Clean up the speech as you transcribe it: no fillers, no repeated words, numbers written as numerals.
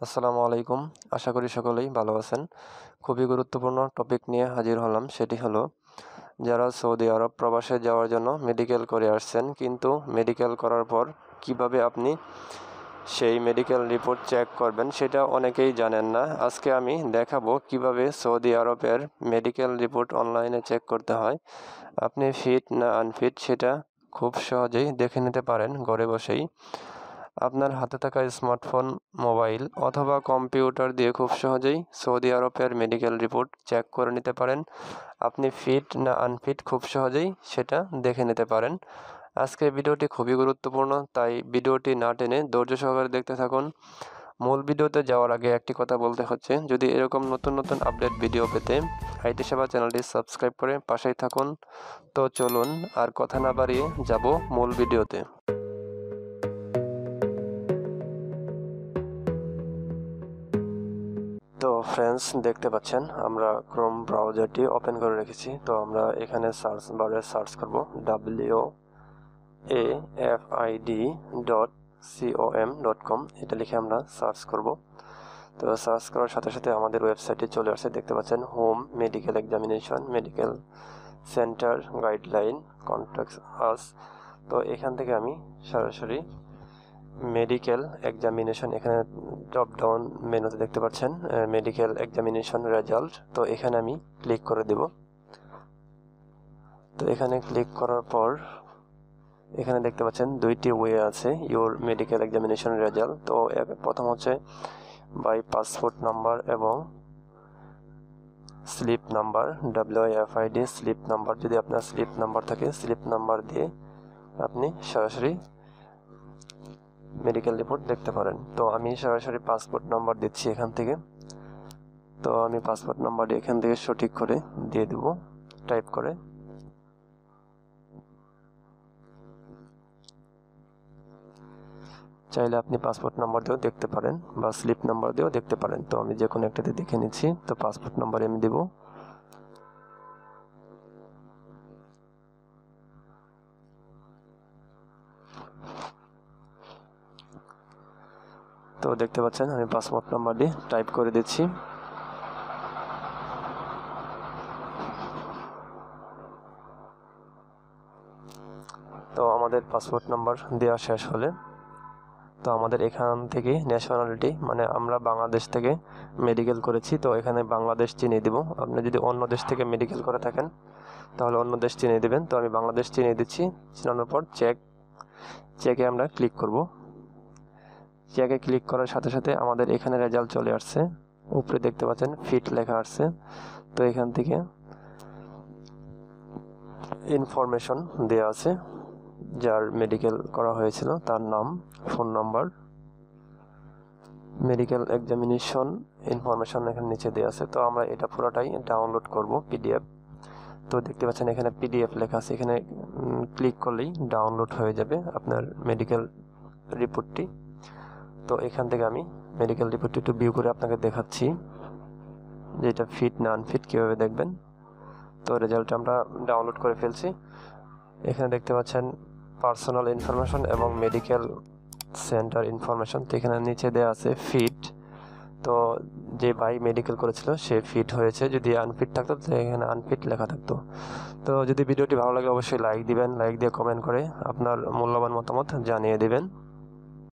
আসসালামু আলাইকুম। আশা করি সকলেই ভালো আছেন। খুবই গুরুত্বপূর্ণ টপিক নিয়ে হাজির হলাম। সেটি হলো যারা সৌদি আরব প্রবাসে যাওয়ার জন্য মেডিকেল করে আসছেন, কিন্তু মেডিকেল করার পর কিভাবে আপনি সেই মেডিকেল রিপোর্ট চেক করবেন সেটা অনেকেই জানেন না। আজকে আমি দেখাবো কিভাবে সৌদি আরবের মেডিকেল রিপোর্ট অনলাইনে চেক করতে হয়। আপনি ফিট না আনফিট সেটা খুব সহজেই দেখে নিতে পারেন ঘরে বসেই। আপনার হাতে থাকা স্মার্টফোন, মোবাইল অথবা কম্পিউটার দিয়ে খুব সহজেই সৌদি আরবের মেডিকেল রিপোর্ট চেক করে নিতে পারেন। আপনি ফিট না আনফিট খুব সহজেই সেটা দেখে নিতে পারেন। আজকের ভিডিওটি খুবই গুরুত্বপূর্ণ, তাই ভিডিওটি না টেনে ধৈর্য সহকারে দেখতে থাকুন। মূল ভিডিওতে যাওয়ার আগে একটি কথা বলতে হচ্ছে, যদি এরকম নতুন নতুন আপডেট ভিডিও পেতে আইটি সেবা চ্যানেলটি সাবস্ক্রাইব করে পাশেই থাকুন। তো চলুন আর কথা না বাড়িয়ে যাব মূল ভিডিওতে। তো ফ্রেন্ডস, দেখতে পাচ্ছেন আমরা ক্রোম ব্রাউজারটি ওপেন করে রেখেছি। তো আমরা এখানে সার্চ বারে সার্চ করব waafid.com, এটা লিখে আমরা সার্চ করব। তো সার্চ করার সাথে সাথে আমাদের ওয়েবসাইটে চলে আসছে। দেখতে পাচ্ছেন home, medical examination, medical centre, guideline, contact us. তো এখান থেকে আমি সরাসরি মেডিকেল এক্সামিনেশন, এখানে ড্রপ ডাউন মেনুতে দেখতে পাচ্ছেন মেডিকেল এক্সামিনেশন রেজাল্ট। তো এখানে আমি ক্লিক করে দেব। তো এখানে ক্লিক করার পর এখানে দেখতে পাচ্ছেন দুইটি ওয়ে আছে ইওর মেডিকেল এক্সামিনেশন রেজাল্ট। তো প্রথম হচ্ছে বাই পাসপোর্ট নাম্বার এবং slip number, WIFID slip number. যদি আপনার স্লিপ নাম্বার থাকে, স্লিপ নাম্বার দিয়ে আপনি সরাসরি মেডিকেল রিপোর্ট দেখতে পারেন। তো আমি সরাসরি পাসপোর্ট নাম্বার দিচ্ছি এখান থেকে। তো আমি পাসপোর্ট নাম্বারটি এখান থেকে সঠিক করে দিয়ে দেব টাইপ করে। চাইলে আপনি পাসপোর্ট নাম্বার দিয়েও দেখতে পারেন বা স্লিপ নাম্বার দিয়েও দেখতে পারেন। তো আমি যে কোনো একটাতে দেখে নিচ্ছি। তো পাসপোর্ট নাম্বারে আমি দেব। তো দেখতে পাচ্ছেন আমি পাসপোর্ট নাম্বারটি টাইপ করে দিচ্ছি। তো আমাদের পাসপোর্ট নাম্বার দেওয়া শেষ হলে তো আমাদের এখান থেকে ন্যাশনালিটি, মানে আমরা বাংলাদেশ থেকে মেডিকেল করেছি, তো এখানে বাংলাদেশ চিনিয়ে দেব। আপনি যদি অন্য দেশ থেকে মেডিকেল করে থাকেন তাহলে অন্য দেশ চিনিয়ে দেবেন। তো আমি বাংলাদেশ চিনিয়ে দিচ্ছি। চিনানোর পর চেকে আমরা ক্লিক করব। চেকে ক্লিক করার সাথে সাথে আমাদের এখানে রেজাল্ট চলে আসছে। উপরে দেখতে পাচ্ছেন ফিট লেখা আসছে। তো এখান থেকে ইনফরমেশন দেওয়া আছে, যার মেডিকেল করা হয়েছিল তার নাম, phone number, medical examination information এখানে নিচে দেওয়া আছে। তো আমরা এটা পুরোটাই ডাউনলোড করব PDF। তো দেখতে পাচ্ছেন এখানে PDF লেখা আছে, এখানে ক্লিক করলেই ডাউনলোড হয়ে যাবে আপনার মেডিকেল রিপোর্টটি। তো এখান থেকে আমি মেডিকেল রিপোর্টটি একটু ভিউ করে আপনাকে দেখাচ্ছি যে এটা ফিট না আনফিট কীভাবে দেখবেন। তো রেজাল্ট আমরা ডাউনলোড করে ফেলছি। এখানে দেখতে পাচ্ছেন পার্সোনাল ইনফরমেশন এবং মেডিকেল সেন্টার ইনফরমেশন। তো এখানে নিচে দেওয়া আছে ফিট। তো যে ভাই মেডিকেল করেছিল সে ফিট হয়েছে। যদি আনফিট থাকতো তো এখানে আনফিট লেখা থাকতো। তো যদি ভিডিওটি ভালো লাগে অবশ্যই লাইক দিবেন, লাইক দিয়ে কমেন্ট করে আপনার মূল্যবান মতামত জানিয়ে দিবেন।